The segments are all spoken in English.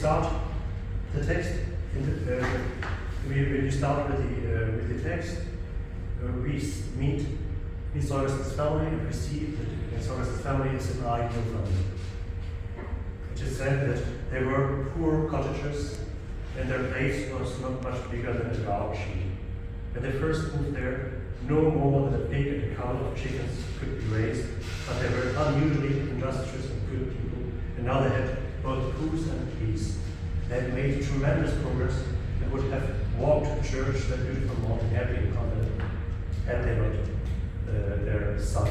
start the text, when you start with the text, we meet Nils Holgersson's family, and we see that Nils Holgersson's family is an ideal family. It is said that they were poor cottagers, and their place was not much bigger than a garbage heap. When they first moved there, no more than a pig and a couple of chickens could be raised, but they were unusually industrious and good people, and now they had both coos and geese. They had made tremendous progress and would have walked to church that beautiful morning happy and confident had they not their son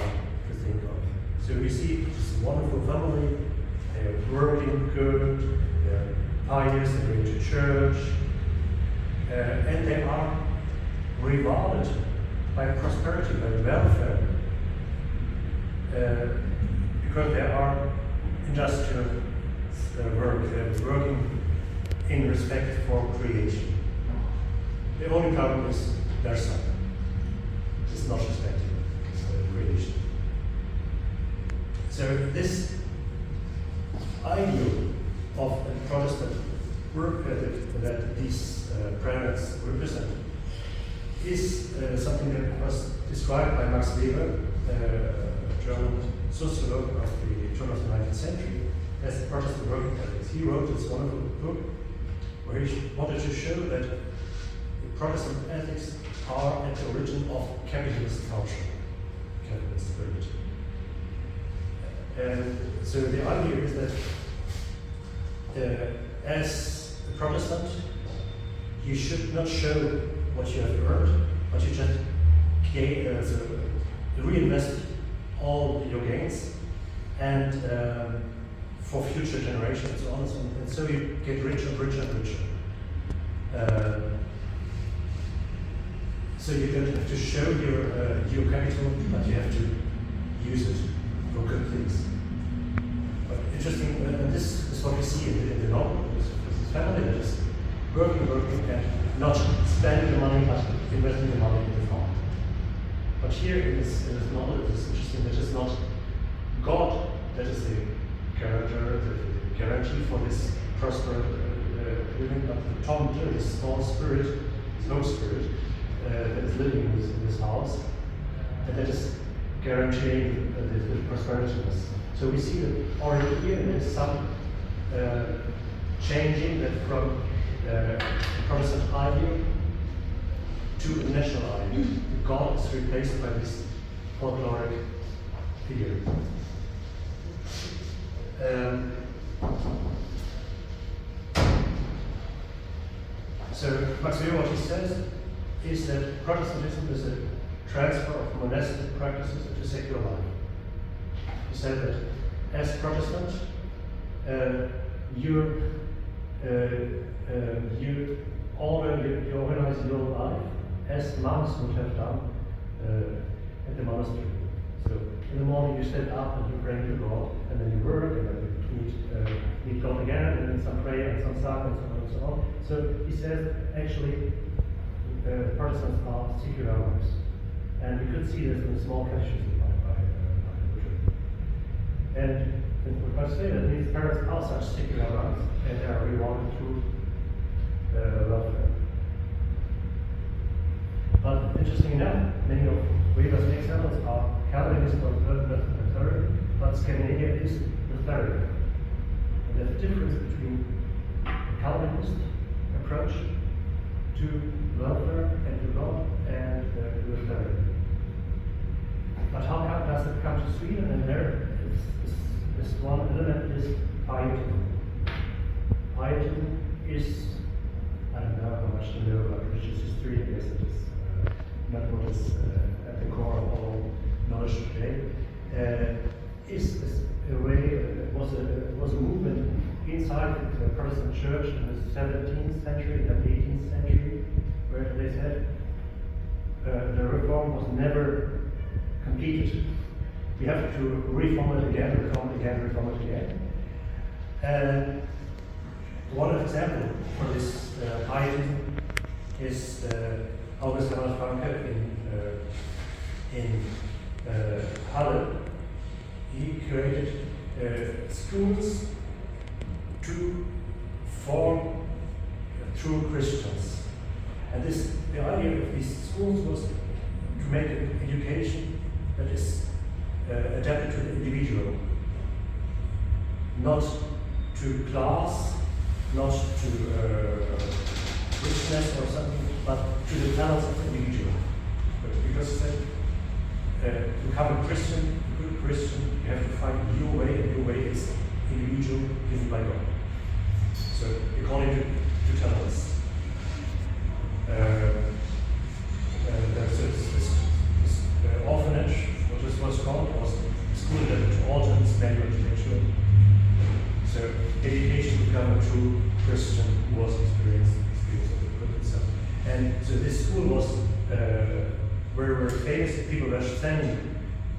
to think of. So we see this wonderful family. They are working good, they are pious, they go to church, and they are rewarded by prosperity, by welfare, because they are industrial work, they are working in respect for creation. The only problem is their son. It's not respected, it's creation. So this ideal of a Protestant work that these planets represent is something that was described by Max Weber, a German sociologist of the turn of the 19th century, as the Protestant working ethics. He wrote this wonderful book where he wanted to show that the Protestant ethics are at the origin of capitalist culture, capitalist spirit. And so the idea is that as a Protestant, you should not show what you have earned, but you just reinvest all your gains and for future generations and so on and so on. And so you get richer and richer and richer. So you don't have to show your capital, but you have to use it for good things. But interesting, and this is what we see in the novel. This family that is working, and not spending the money, but investing the money in the farm. But here in this novel, it is interesting that it is not God that is the character, the guarantee for this prosperous living, but the Tom, this small spirit, slow spirit, that is living in this house, and that is guaranteeing the prosperity. So we see that already here there is some changing that from Protestant idea to a national idea. God is replaced by this folkloric figure. So Max Weber, what he says is that Protestantism is a transfer of monastic practices into secular life. He said that as Protestant, you organize your life as monks would have done at the monastery. So in the morning you stand up and you pray to God, and then you work, and then you meet God again, and then some prayer and some song and so on and so on. So he says actually Protestants are secular monks, and we could see this in the small catechism by Luther. And what I say that these parents are such secular monks, and they are rewarded through welfare. But interesting enough, many of Weber's examples are Calvinist or Lutheran, but Scandinavia is Lutheran. And there's a difference between the Calvinist approach to welfare and to God and the Lutheran. But how does it come to Sweden? And there is one element is pietism. Pietism is, I don't know how much to know about religious history, I guess it is not what is at the core of all knowledge today. Is a way, was a movement inside the Protestant church in the 17th century and the 18th century, where they said the reform was never completed. We have to reform it again, reform it again, reform it again. One example for this pietism is Holgersson in Halle. He created schools to true Christians. And the idea of these schools was to make an education that is adapted to the individual, not to class, not to richness or something, but to the talents of the individual. Because to become a Christian, a good Christian, you have to find your way, and your way is individual, given by God. So according to talents. There's this orphanage, what this was called, was a school that altered manual architecture. So education to become a true Christian who was experienced of the good itself. And so this school was where famous people were sending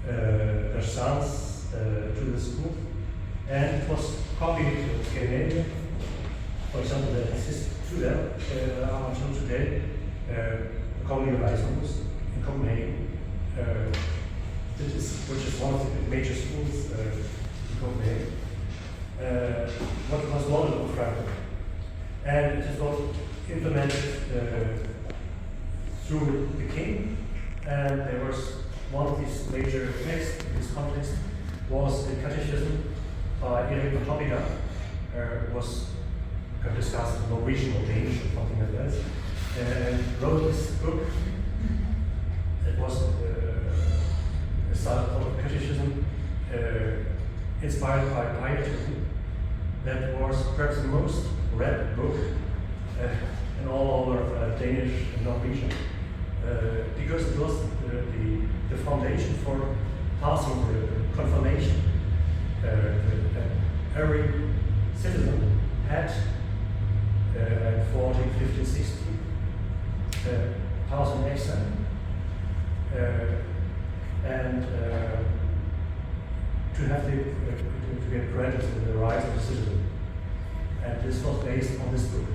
their sons to the school, and it was copied to Scandinavia. For example, that exists today, until today, Kongelige Vejshus in Copenhagen, which is one of the major schools in Copenhagen. What was modeled on Frankfurt, and it was implemented through the king. And there was one of these major texts in this context was the Catechism by Erik Mohnike, was discussed in Norwegian or Danish or something like that, and wrote this book. It was a style called Catechism, inspired by pietism. That was perhaps the most read book in all over Danish and Norwegian, because it was the foundation for passing the confirmation. Every citizen had at 14, 15, 16 pass an exam, and to have to get granted the rights of the citizen. And this was based on this book.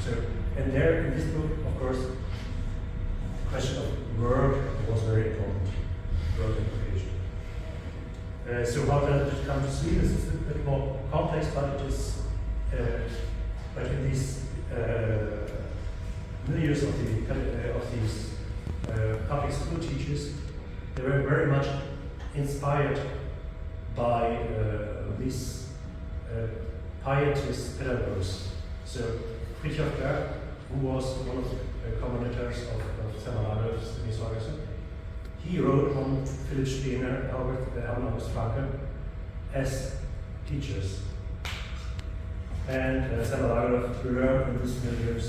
So, and there in this book, of course, the question of work was very important. Work education. So how does it come to Sweden? This is a bit more complex, but it is. But in these milieux of these public school teachers, they were very much inspired by these pietist pedagogues. So Fridtjof Berg, who was one of the commentators of Samuel Nils Holgersson, he wrote on Philip Spener and August Franke as teachers. And Samuel learned in these milieux